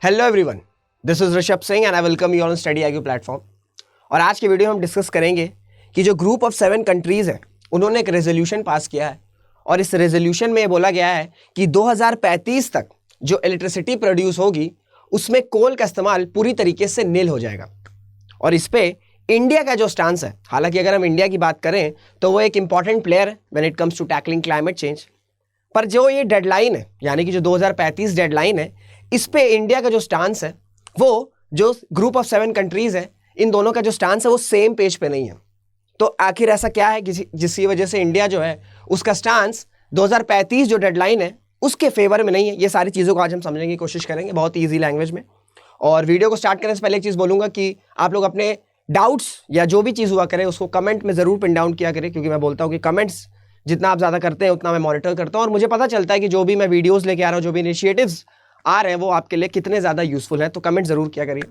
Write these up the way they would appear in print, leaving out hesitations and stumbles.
Hello everyone, this is Rishabh Singh and I welcome you on study IQ platform. और आज के video में हम डिस्कस करेंगे कि जो ग्रुप ऑफ 7 कंट्रीज़ है उन्होंने एक रेजोल्यूशन पास किया है और इस रेजोल्यूशन में ये बोला गया है कि 2035 तक जो इलेक्ट्रिसिटी प्रोड्यूस होगी उसमें कोल का इस्तेमाल पूरी तरीके से नील हो जाएगा। और इस पे इंडिया का जो स्टांस है, हालांकि अगर हम इंडिया की बात करें तो वो एक इंपॉर्टेंट प्लेयर है when it comes to tackling climate change, पर जो ये डेडलाइन है यानी कि जो 2035 डेडलाइन है, इस पे इंडिया का जो स्टांस है वो जो ग्रुप ऑफ 7 कंट्रीज है इन दोनों का जो स्टांस है वो सेम पेज पे नहीं है। तो आखिर ऐसा क्या है जिसकी वजह से इंडिया जो है उसका स्टांस 2035 जो डेडलाइन है उसके फेवर में नहीं है। ये सारी चीज़ों को आज हम समझने की कोशिश करेंगे बहुत ईजी लैंग्वेज में। और वीडियो को स्टार्ट करने से पहले एक चीज़ बोलूँगा कि आप लोग अपने डाउट्स या जो भी चीज़ हुआ करें उसको कमेंट में ज़रूर पिन डाउन किया करें, क्योंकि मैं बोलता हूँ कि कमेंट्स जितना आप ज़्यादा करते हैं उतना मैं मॉनिटर करता हूँ और मुझे पता चलता है कि जो भी मैं वीडियोज़ लेके आ रहा हूँ, जो भी इनिशिएटिव्स आ रहे हैं वो आपके लिए कितने ज़्यादा यूजफुल है। तो कमेंट ज़रूर किया करिए।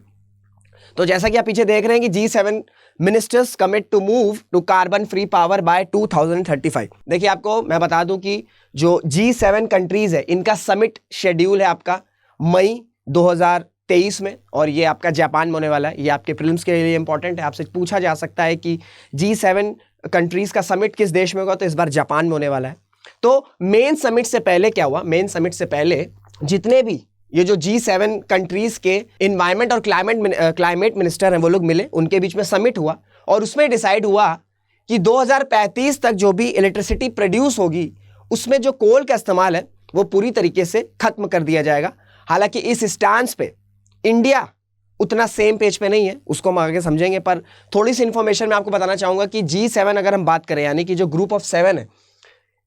तो जैसा कि आप पीछे देख रहे हैं कि G7 ministers commit to move to carbon free power by 2035। देखिए, आपको मैं बता दूं कि जो G7 कंट्रीज है इनका समिट शेड्यूल है आपका मई 2023 में, और ये आपका जापान में होने वाला है। ये आपके प्रीलिम्स के लिए इंपॉर्टेंट है। आपसे पूछा जा सकता है कि G7 कंट्रीज का समिट किस देश में होगा, तो इस बार जापान में होने वाला है। तो मेन समिट से पहले क्या हुआ, मेन समिट से पहले जितने भी ये जो G7 कंट्रीज के इन्वायरमेंट और क्लाइमेट मिनिस्टर हैं वो लोग मिले, उनके बीच में समिट हुआ और उसमें डिसाइड हुआ कि 2035 तक जो भी इलेक्ट्रिसिटी प्रोड्यूस होगी उसमें जो कोल का इस्तेमाल है वो पूरी तरीके से खत्म कर दिया जाएगा। हालांकि इस स्टांस पे इंडिया उतना सेम पेज पे नहीं है, उसको हम आगे समझेंगे, पर थोड़ी सी इंफॉर्मेशन मैं आपको बताना चाहूँगा कि G7 अगर हम बात करें यानी कि जो ग्रुप ऑफ 7 है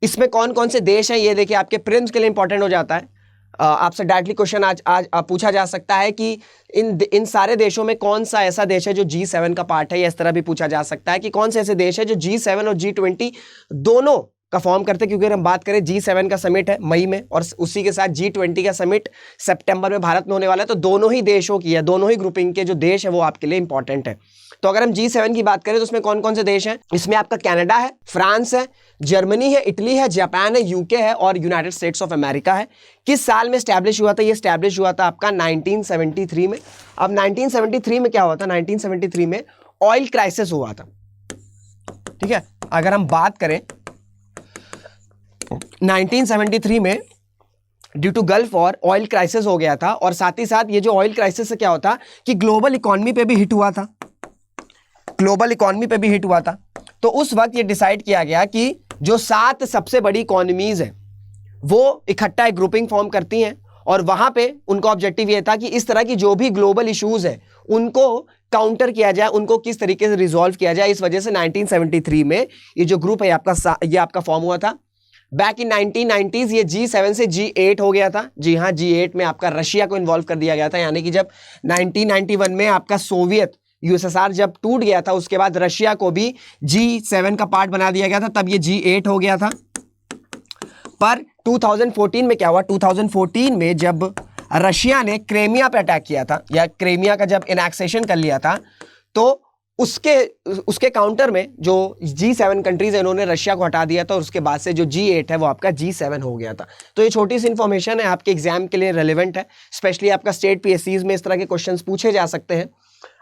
इसमें कौन कौन से देश हैं, ये देखिए आपके प्रीलिम्स के लिए इंपॉर्टेंट हो जाता है। आपसे डायरेक्टली क्वेश्चन आज पूछा जा सकता है कि इन सारे देशों में कौन सा ऐसा देश है जो G7 का पार्ट है, या इस तरह भी पूछा जा सकता है कि कौन से ऐसे देश है जो G7 और G20 दोनों का फॉर्म करते हैं। क्योंकि अगर हम बात करें G7 का समिट है मई में और उसी के साथ G20 का समिट सितंबर में भारत में होने वाला है, तो दोनों ही देशों की या दोनों ही ग्रुपिंग के जो देश है वो आपके लिए इंपॉर्टेंट है। तो अगर हम G7 की बात करें तो उसमें कौन कौन से देश हैं, इसमें आपका कनाडा है, फ्रांस है, जर्मनी है, इटली है, जापान है, यूके है और यूनाइटेड स्टेट्स ऑफ अमेरिका है। किस साल में स्टैब्लिश हुआ था, ये स्टैब्लिश हुआ था आपका 1973 में। अब 1973 में क्या हुआ था, 1973 में ऑयल क्राइसिस हुआ था। ठीक है, अगर हम बात करें 1973 में due to gulf war oil crisis हो गया था, और साथ ही साथ ये जो ऑयल क्राइसिस से क्या होता कि ग्लोबल इकोनॉमी पे भी हिट हुआ था, ग्लोबल इकोनॉमी पे भी हिट हुआ था। तो उस वक्त ये डिसाइड किया गया कि जो 7 सबसे बड़ी इकोनॉमीज हैं वो इकट्ठा एक ग्रुपिंग फॉर्म करती हैं, और वहां पे उनका ऑब्जेक्टिव ये था कि इस तरह की जो भी ग्लोबल इश्यूज है उनको काउंटर किया जाए, उनको किस तरीके से रिजॉल्व किया जाए। इस वजह से 1973 में ये जो ग्रुप है ये आपका फॉर्म हुआ था। बैक इन 1990s ये G7 से G8 हो गया था। जी हाँ, G8 में आपका रशिया को इन्वॉल्व कर दिया गया था, यानी कि जब 1991 में आपका सोवियत USSR जब टूट गया था उसके बाद रशिया को भी G7 का पार्ट बना दिया गया था, तब ये G8 हो गया था। पर 2014 में क्या हुआ, 2014 में जब रशिया ने क्रीमिया पे अटैक किया था या क्रीमिया का जब एनेक्सेशन कर लिया था, तो उसके काउंटर में जो G7 कंट्रीज है इन्होंने रशिया को हटा दिया था, और उसके बाद से जो G8 है वो आपका G7 हो गया था। तो ये छोटी सी इंफॉर्मेशन है, आपके एग्जाम के लिए रेलेवेंट है, स्पेशली आपका स्टेट PSCs में इस तरह के क्वेश्चंस पूछे जा सकते हैं।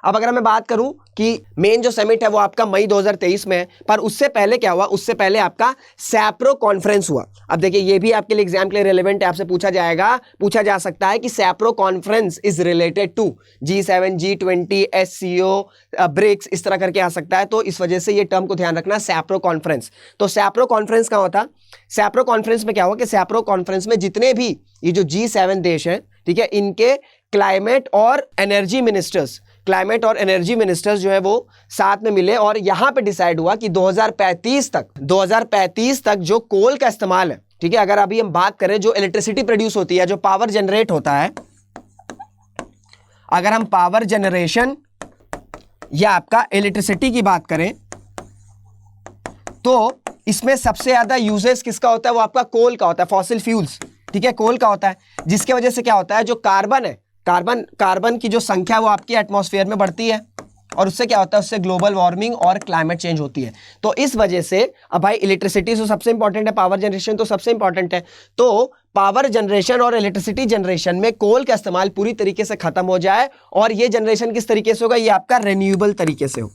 अब अगर मैं बात करूं कि मेन जो समिट है वो आपका मई 2023 में है, पर उससे पहले क्या हुआ, उससे पहले आपका सैप्रो कॉन्फ्रेंस हुआ। अब देखिए ये भी आपके लिए एग्जाम के लिए रेलेवेंट है, आपसे पूछा जा सकता है कि सैप्रो conference is related to G7, G20, SCO, BRICS, इस तरह करके आ सकता है। तो इस वजह से ये टर्म को ध्यान रखना, सैप्रो कॉन्फ्रेंस। तो सैप्रो कॉन्फ्रेंस का होता, सैप्रो कॉन्फ्रेंस में क्या हुआ कि सैप्रो कॉन्फ्रेंस में जितने भी ये जो G7 देश हैं, ठीक है, इनके क्लाइमेट और एनर्जी मिनिस्टर्स जो है वो साथ में मिले, और यहां पे डिसाइड हुआ कि 2035 तक जो कोल का इस्तेमाल है, ठीक है, अगर अभी हम बात करें जो इलेक्ट्रिसिटी प्रोड्यूस होती है, जो पावर जनरेट होता है, अगर हम पावर जनरेशन या आपका इलेक्ट्रिसिटी की बात करें तो इसमें सबसे ज्यादा यूजेस किसका होता है, वो आपका कोल का होता है, फॉसिल फ्यूल्स, ठीक है, कोल का होता है। जिसके वजह से क्या होता है, जो कार्बन है, कार्बन की जो संख्या वो आपकी एटमॉस्फेयर में बढ़ती है, और उससे क्या होता है, उससे ग्लोबल वार्मिंग और क्लाइमेट चेंज होती है। तो इस वजह से अब भाई इलेक्ट्रिसिटी तो सबसे इंपॉर्टेंट है, पावर जनरेशन तो सबसे इंपॉर्टेंट है, तो पावर जनरेशन और इलेक्ट्रिसिटी जनरेशन में कोल का इस्तेमाल पूरी तरीके से खत्म हो जाए। और ये जनरेशन किस तरीके से होगा, ये आपका रिन्यूएबल तरीके से हो,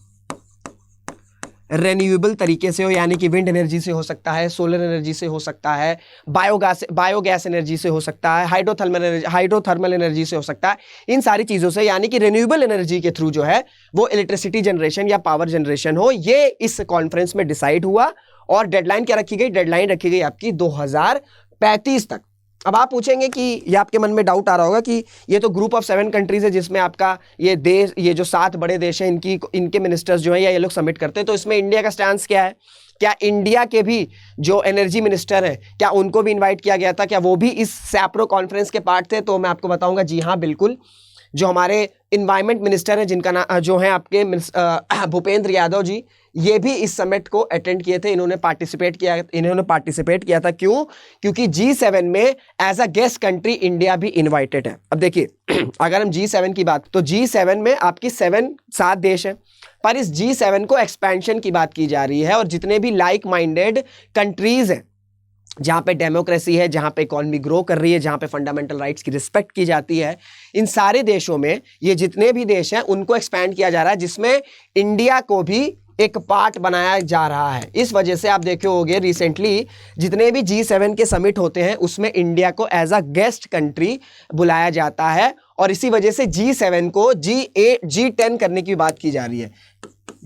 रिन्यूएबल तरीके से हो, यानी कि विंड एनर्जी से हो सकता है, सोलर एनर्जी से हो सकता है, बायोगैस एनर्जी से हो सकता है, हाइड्रोथर्मल एनर्जी से हो सकता है, इन सारी चीज़ों से, यानी कि रिन्यूएबल एनर्जी के थ्रू जो है वो इलेक्ट्रिसिटी जनरेशन या पावर जनरेशन हो। ये इस कॉन्फ्रेंस में डिसाइड हुआ और डेडलाइन क्या रखी गई, डेडलाइन रखी गई आपकी 2035 तक। अब आप पूछेंगे कि ये आपके मन में डाउट आ रहा होगा कि ये तो ग्रुप ऑफ 7 कंट्रीज है जिसमें आपका ये देश, ये जो 7 बड़े देश हैं इनके मिनिस्टर्स जो हैं या ये लोग सबमिट करते हैं, तो इसमें इंडिया का स्टैंस क्या है, क्या इंडिया के भी जो एनर्जी मिनिस्टर हैं क्या उनको भी इनवाइट किया गया था, क्या वो भी इस सैप्रो कॉन्फ्रेंस के पार्ट थे? तो मैं आपको बताऊंगा जी हाँ बिल्कुल। जो हमारे इन्वायरमेंट मिनिस्टर हैं जिनका नाम जो है आपके भूपेंद्र यादव जी, ये भी इस समिट को अटेंड किए थे, इन्होंने पार्टिसिपेट किया था। क्यों? क्योंकि G7 में as a guest country India भी इनवाइटेड है। अब देखिए अगर हम G7 की बात, तो G7 में आपकी 7 देश हैं, पर इस G7 को एक्सपेंशन की बात की जा रही है और जितने भी लाइक माइंडेड कंट्रीज हैं, जहाँ पे डेमोक्रेसी है, जहाँ पे इकॉनमी ग्रो कर रही है, जहाँ पे फंडामेंटल राइट्स की रिस्पेक्ट की जाती है, इन सारे देशों में ये जितने भी देश हैं उनको एक्सपैंड किया जा रहा है, जिसमें इंडिया को भी एक पार्ट बनाया जा रहा है। इस वजह से आप देखे होंगे रिसेंटली जितने भी G7 के समिट होते हैं उसमें इंडिया को एज अ गेस्ट कंट्री बुलाया जाता है और इसी वजह से G7 को G10 करने की बात की जा रही है।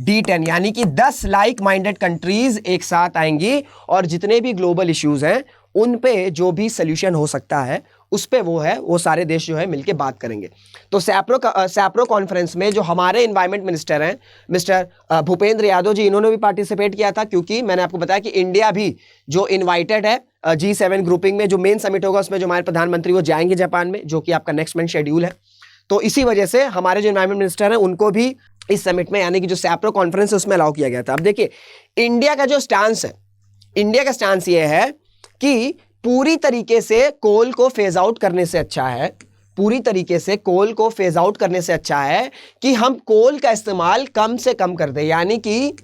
D10 यानी कि 10 लाइक माइंडेड कंट्रीज एक साथ आएंगी और जितने भी ग्लोबल इश्यूज हैं उन पे जो भी सोल्यूशन हो सकता है उस पे वो सारे देश जो है मिलके बात करेंगे। तो सैप्रो कॉन्फ्रेंस में जो हमारे एनवायरनमेंट मिनिस्टर हैं मिस्टर भूपेंद्र यादव जी, इन्होंने भी पार्टिसिपेट किया था, क्योंकि मैंने आपको बताया कि इंडिया भी जो इनवाइटेड है G7 ग्रुपिंग में, जो मेन समिट होगा उसमें जो हमारे प्रधानमंत्री वो जाएंगे जापान में, जो कि आपका नेक्स्ट मंथ शेड्यूल है। तो इसी वजह से हमारे जो एनवायरनमेंट मिनिस्टर हैं उनको भी इस समिट में, यानी कि जो सैप्रो कॉन्फ्रेंस है उसमें अलाउ किया गया था। अब देखिए इंडिया का जो स्टांस है, इंडिया का स्टांस ये है कि पूरी तरीके से कोल को फेज आउट करने से अच्छा है, पूरी तरीके से कोल को फेज आउट करने से अच्छा है कि हम कोल का इस्तेमाल कम से कम कर दें, यानी कि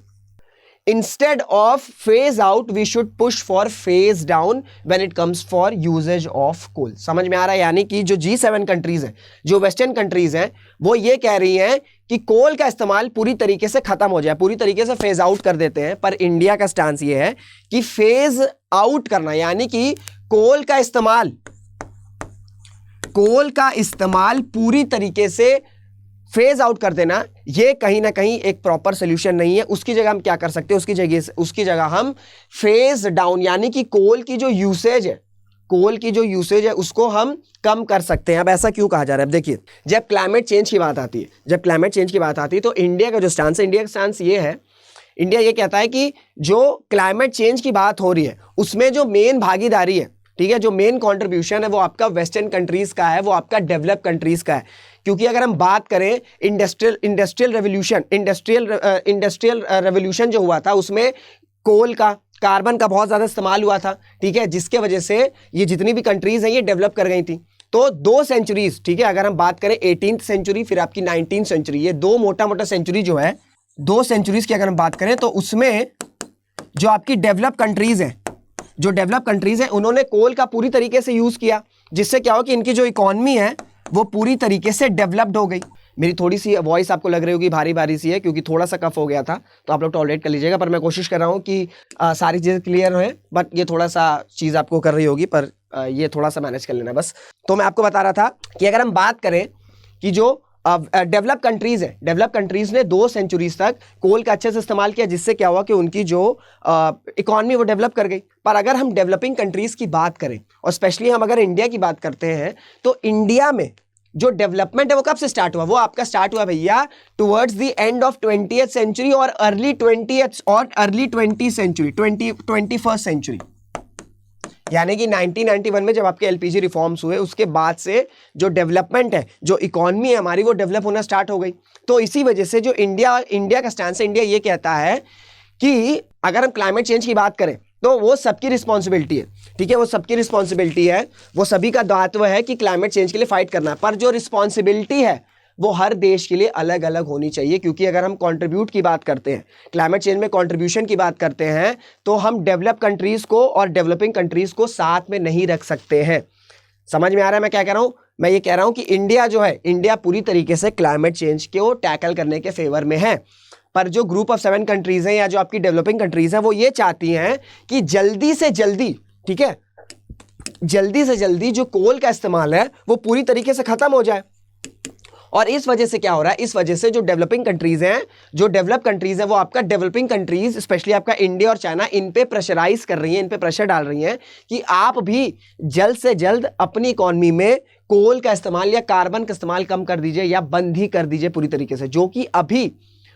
instead of phase out we should push for phase down when it comes for usages of coal. समझ में आ रहा है? यानी कि जो G7 कंट्रीज हैं, जो वेस्टर्न कंट्रीज हैं, वो ये कह रही हैं कि कोल का इस्तेमाल पूरी तरीके से खत्म हो जाए, पूरी तरीके से फेज आउट कर देते हैं। पर इंडिया का स्टांस ये है कि फेज आउट करना, यानी कि कोल का इस्तेमाल पूरी तरीके से फेज आउट कर देना, ये कहीं ना कहीं एक प्रॉपर सोल्यूशन नहीं है। उसकी जगह हम क्या कर सकते हैं, उसकी जगह हम फेज डाउन, यानी कि कोल की जो यूसेज है उसको हम कम कर सकते हैं। अब ऐसा क्यों कहा जा रहा है? अब देखिए जब क्लाइमेट चेंज की बात आती है तो इंडिया का जो स्टांस ये है, इंडिया ये कहता है कि जो क्लाइमेट चेंज की बात हो रही है उसमें जो मेन भागीदारी है, ठीक है, जो मेन कंट्रीब्यूशन है वो आपका वेस्टर्न कंट्रीज का है, वो आपका डेवलप कंट्रीज का है। क्योंकि अगर हम बात करें इंडस्ट्रियल रेवोल्यूशन जो हुआ था उसमें कोल का, कार्बन का बहुत ज़्यादा इस्तेमाल हुआ था, ठीक है, जिसके वजह से ये जितनी भी कंट्रीज हैं ये डेवलप कर गई थी। तो 2 सेंचुरीज, ठीक है, अगर हम बात करें 18th सेंचुरी फिर आपकी 19th सेंचुरी, ये 2 मोटा सेंचुरी जो है, 2 सेंचुरीज की अगर हम बात करें तो उसमें जो आपकी डेवलप कंट्रीज हैं उन्होंने कोल का पूरी तरीके से यूज़ किया, जिससे क्या हो कि इनकी जो इकॉनमी है वो पूरी तरीके से डेवलप्ड हो गई। मेरी थोड़ी सी वॉइस आपको लग रही होगी भारी सी है, क्योंकि थोड़ा सा कफ हो गया था, तो आप लोग टॉलरेट कर लीजिएगा। पर मैं कोशिश कर रहा हूँ कि सारी चीज़ें क्लियर हो, बट ये थोड़ा सा चीज़ आपको कर रही होगी, पर ये थोड़ा सा मैनेज कर लेना बस। तो मैं आपको बता रहा था कि अगर हम बात करें कि जो डेवलप कंट्रीज ने 2 सेंचुरीज तक कोल का अच्छे से इस्तेमाल किया, जिससे क्या हुआ कि उनकी जो इकॉनमी वो डेवलप कर गई। पर अगर हम डेवलपिंग कंट्रीज की बात करें और स्पेशली हम अगर इंडिया की बात करते हैं, तो इंडिया में जो डेवलपमेंट है वो कब से स्टार्ट हुआ? वो आपका स्टार्ट हुआ भैया towards the end of 20th century और early 20th century, 21st century, यानी कि 1991 में जब आपके LPG रिफॉर्म्स हुए उसके बाद से जो डेवलपमेंट है, जो इकॉनमी है हमारी, वो डेवलप होना स्टार्ट हो गई। तो इसी वजह से जो इंडिया का स्टैंड है, इंडिया ये कहता है कि अगर हम क्लाइमेट चेंज की बात करें तो वो सबकी रिस्पॉन्सिबिलिटी है, ठीक है, वो सबकी रिस्पॉन्सिबिलिटी है, वो सभी का दायित्व है कि क्लाइमेट चेंज के लिए फाइट करना है। पर जो रिस्पॉन्सिबिलिटी है वो हर देश के लिए अलग अलग होनी चाहिए, क्योंकि अगर हम कंट्रीब्यूट की बात करते हैं, क्लाइमेट चेंज में कंट्रीब्यूशन की बात करते हैं, तो हम डेवलप कंट्रीज को और डेवलपिंग कंट्रीज को साथ में नहीं रख सकते हैं। समझ में आ रहा है मैं क्या कह रहा हूं? मैं ये कह रहा हूं कि इंडिया जो है, इंडिया पूरी तरीके से क्लाइमेट चेंज को टैकल करने के फेवर में है, पर जो ग्रुप ऑफ 7 कंट्रीज हैं या जो आपकी डेवलपिंग कंट्रीज हैं वो ये चाहती हैं कि जल्दी से जल्दी, ठीक है, जल्दी से जल्दी जो कोल का इस्तेमाल है वो पूरी तरीके से खत्म हो जाए। और इस वजह से क्या हो रहा है, इस वजह से जो डेवलपिंग कंट्रीज हैं, जो डेवलप कंट्रीज हैं, वो आपका डेवलपिंग कंट्रीज स्पेशली आपका इंडिया और चाइना, इन पे प्रेशराइज कर रही हैं, इन पे प्रेशर डाल रही हैं कि आप भी जल्द से जल्द अपनी इकोनॉमी में कोल का इस्तेमाल या कार्बन का इस्तेमाल कम कर दीजिए या बंद ही कर दीजिए पूरी तरीके से, जो कि अभी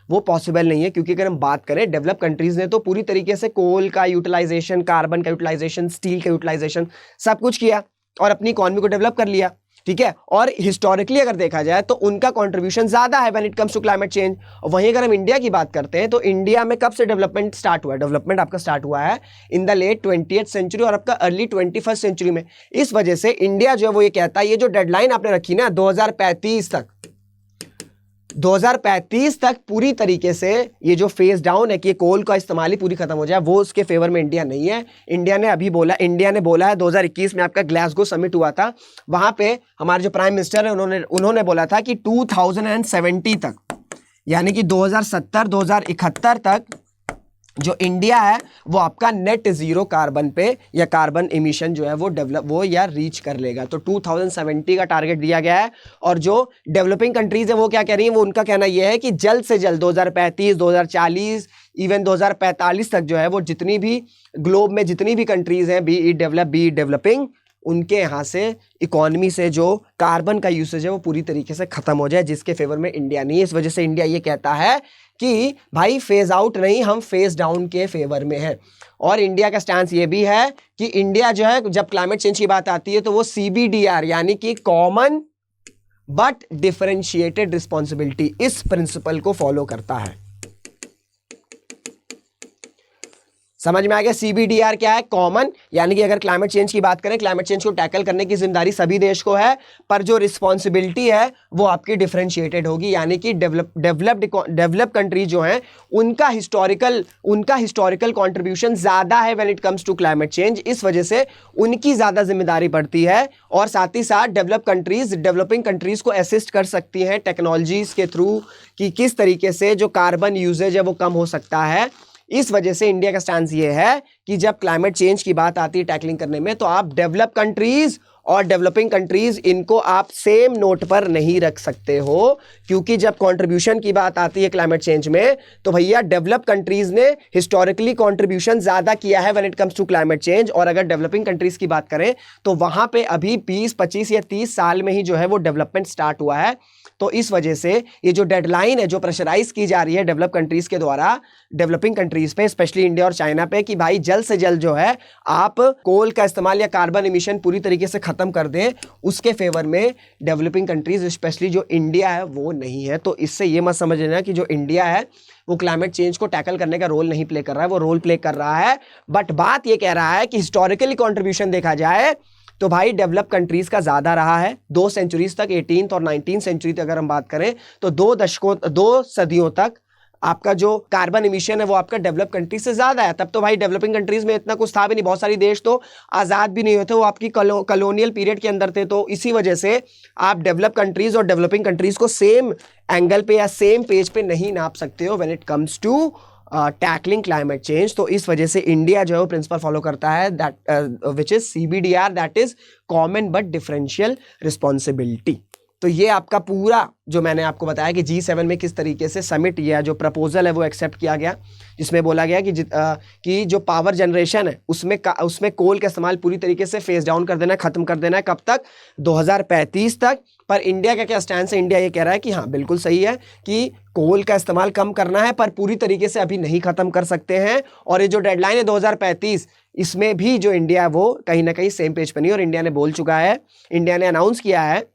वो पॉसिबल नहीं है। क्योंकि अगर हम बात करें, डेवलप कंट्रीज ने तो पूरी तरीके से कोल का यूटिलाइजेशन, कार्बन का यूटिलाइजेशन, स्टील का यूटिलाइजेशन सब कुछ किया और अपनी इकोनॉमी को डेवलप कर लिया, ठीक है। और हिस्टोरिकली अगर देखा जाए तो उनका कंट्रीब्यूशन ज्यादा है when it comes to climate change. वहीं अगर हम इंडिया की बात करते हैं तो इंडिया में कब से डेवलपमेंट स्टार्ट हुआ है? डेवलपमेंट आपका स्टार्ट हुआ है in the late 20th century और आपका अर्ली 21st सेंचुरी में। इस वजह से इंडिया जो है वो ये कहता है, ये जो डेडलाइन आपने रखी ना 2035 तक पूरी तरीके से ये जो फेज डाउन है कि कोल का इस्तेमाल ही पूरी खत्म हो जाए, वो उसके फेवर में इंडिया नहीं है। इंडिया ने बोला है 2021 में आपका ग्लासगो समिट हुआ था, वहां पे हमारे जो प्राइम मिनिस्टर है उन्होंने बोला था कि 2070 तक, यानी कि 2070-2071 तक जो इंडिया है वो आपका नेट जीरो कार्बन पे या कार्बन इमिशन जो है वो या रीच कर लेगा। तो 2070 का टारगेट दिया गया है। और जो डेवलपिंग कंट्रीज है वो क्या कह रही है, वो उनका कहना ये है कि जल्द से जल्द 2035, 2040, इवन 2045 तक जो है वो जितनी भी ग्लोब में जितनी भी कंट्रीज हैं, B E develop B E developing, उनके यहाँ से इकोनॉमी से जो कार्बन का यूसेज है वो पूरी तरीके से खत्म हो जाए, जिसके फेवर में इंडिया नहीं है। इस वजह से इंडिया ये कहता है कि भाई फेज आउट नहीं, हम फेज डाउन के फेवर में है। और इंडिया का स्टैंस ये भी है कि इंडिया जो है जब क्लाइमेट चेंज की बात आती है तो वो CBDR यानी कि कॉमन बट डिफरेंशिएटेड रिस्पॉन्सिबिलिटी, इस प्रिंसिपल को फॉलो करता है। समझ में आ गया? CBDR क्या है? कॉमन, यानी कि अगर क्लाइमेट चेंज की बात करें, क्लाइमेट चेंज को टैकल करने की जिम्मेदारी सभी देश को है, पर जो रिस्पॉन्सिबिलिटी है वो आपकी डिफरेंशिएटेड होगी, यानी कि डेवलप कंट्री जो हैं उनका हिस्टोरिकल कंट्रीब्यूशन ज्यादा है when it comes to climate change. इस वजह से उनकी ज्यादा जिम्मेदारी पड़ती है। और साथ ही साथ डेवलपिंग कंट्रीज को असिस्ट कर सकती हैं टेक्नोलॉजीज के थ्रू कि किस तरीके से जो कार्बन यूजेज है वो कम हो सकता है। इस वजह से इंडिया का स्टैंड ये है कि जब क्लाइमेट चेंज की बात आती है टैकलिंग करने में, तो आप डेवलप कंट्रीज और डेवलपिंग कंट्रीज इनको आप सेम नोट पर नहीं रख सकते हो, क्योंकि जब कंट्रीब्यूशन की बात आती है क्लाइमेट चेंज में तो भैया डेवलप कंट्रीज ने हिस्टोरिकली कंट्रीब्यूशन ज्यादा किया है when it comes to climate change. और अगर डेवलपिंग कंट्रीज की बात करें तो वहां पे अभी 20, 25 या 30 साल में ही जो है वो डेवलपमेंट स्टार्ट हुआ है। तो इस वजह से ये जो डेडलाइन है जो प्रेशराइज की जा रही है डेवलप कंट्रीज के द्वारा डेवलपिंग कंट्रीज पे, स्पेशली इंडिया और चाइना पे, कि भाई जल्द से जल्द जो है आप कोल का इस्तेमाल या कार्बन इमिशन पूरी तरीके से खत्म कर दें, उसके फेवर में डेवलपिंग कंट्रीज स्पेशली जो इंडिया है वो नहीं है। तो इससे ये मत समझ लेना कि जो इंडिया है वो क्लाइमेट चेंज को टैकल करने का रोल नहीं प्ले कर रहा है, वो रोल प्ले कर रहा है। बट बात ये कह रहा है कि हिस्टोरिकली कंट्रीब्यूशन देखा जाए तो भाई डेवलप कंट्रीज का ज्यादा रहा है। 2 सेंचुरीज तक, 18th और 19th सेंचुरी तक अगर हम बात करें तो 2 सदियों तक आपका जो कार्बन इमिशन है वो आपका डेवलप कंट्रीज से ज्यादा है। तब तो भाई डेवलपिंग कंट्रीज में इतना कुछ था भी नहीं, बहुत सारी देश तो आजाद भी नहीं होते, वो आपकी कॉलोनियल पीरियड के अंदर थे। तो इसी वजह से आप डेवलप कंट्रीज और डेवलपिंग कंट्रीज को सेम एंगल पे या सेम पेज पे नहीं नाप सकते हो when it comes to tackling climate change. तो इस वजह से इंडिया जो है वो प्रिंसिपल फॉलो करता है that which is CBDR, that is common but differential responsibility. तो ये आपका पूरा जो मैंने आपको बताया कि G7 में किस तरीके से समिट या जो प्रपोजल है वो एक्सेप्ट किया गया, जिसमें बोला गया कि जो पावर जनरेशन है उसमें कोल का इस्तेमाल पूरी तरीके से फेस डाउन कर देना है, खत्म कर देना है। कब तक? 2035 तक। पर इंडिया का क्या स्टैंड है? इंडिया ये कह रहा है कि हाँ बिल्कुल सही है कि कोल का इस्तेमाल कम करना है, पर पूरी तरीके से अभी नहीं खत्म कर सकते हैं। और ये जो डेडलाइन है 2035, इसमें भी जो इंडिया है वो कहीं ना कहीं सेम पेज पर नहीं। और इंडिया ने बोल चुका है, इंडिया ने अनाउंस किया है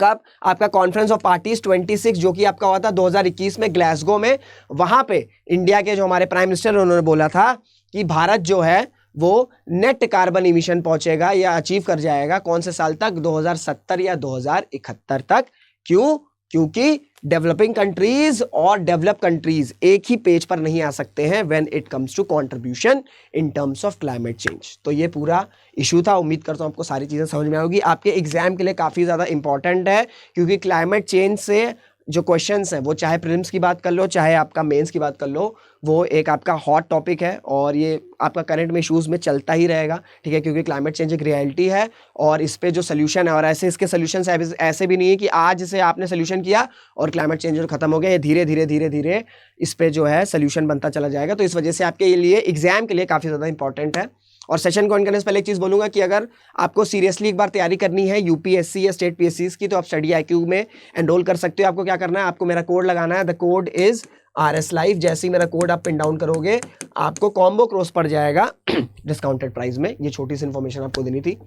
कब? आपका कॉन्फ्रेंस ऑफ पार्टीज 26 जो कि आपका हुआ था 2021 में ग्लासगो में। वहां पे इंडिया के जो हमारे प्राइम मिनिस्टर उन्होंने बोला था कि भारत जो है वो नेट कार्बन इमिशन पहुंचेगा या अचीव कर जाएगा कौन से साल तक? 2070 या 2071 तक। क्यों? क्योंकि डेवलपिंग कंट्रीज और डेवलप कंट्रीज एक ही पेज पर नहीं आ सकते हैं when it comes to contribution in terms of climate change. तो ये पूरा इशू था। उम्मीद करता हूं आपको सारी चीजें समझ में आएगी। आपके एग्जाम के लिए काफी ज्यादा इंपॉर्टेंट है, क्योंकि क्लाइमेट चेंज से जो क्वेश्चंस हैं वो चाहे प्रीलिम्स की बात कर लो चाहे आपका मेंस की बात कर लो, वो एक आपका हॉट टॉपिक है और ये आपका करंट में इश्यूज में चलता ही रहेगा, ठीक है, क्योंकि क्लाइमेट चेंज एक रियलिटी है और इस पे जो सोल्यूशन है, और ऐसे इसके सोल्यूशन ऐसे भी नहीं है कि आज से आपने सोल्यूशन किया और क्लाइमेट चेंज खत्म हो गया। ये धीरे धीरे धीरे धीरे इस पे जो है सोल्यूशन बनता चला जाएगा। तो इस वजह से आपके लिए एग्जाम के लिए काफ़ी ज़्यादा इंपॉर्टेंट है। और सेशन को एंड करने से पहले एक चीज़ बोलूंगा कि अगर आपको सीरियसली एक बार तैयारी करनी है यूपीएससी या स्टेट पीएससी की, तो आप स्टडी आईक्यू में एनरोल कर सकते हो। आपको क्या करना है, आपको मेरा कोड लगाना है, the code is RS Life। जैसे ही मेरा कोड आप पिन डाउन करोगे आपको कॉम्बो क्रॉस पड़ जाएगा डिस्काउंटेड प्राइस में। ये छोटी सी इन्फॉर्मेशन आपको देनी थी।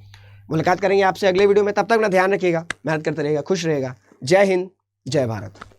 मुलाकात करेंगे आपसे अगले वीडियो में, तब तक अपना ध्यान रखिएगा, मेहनत करते रहिएगा, खुश रहेगा। जय हिंद, जय भारत।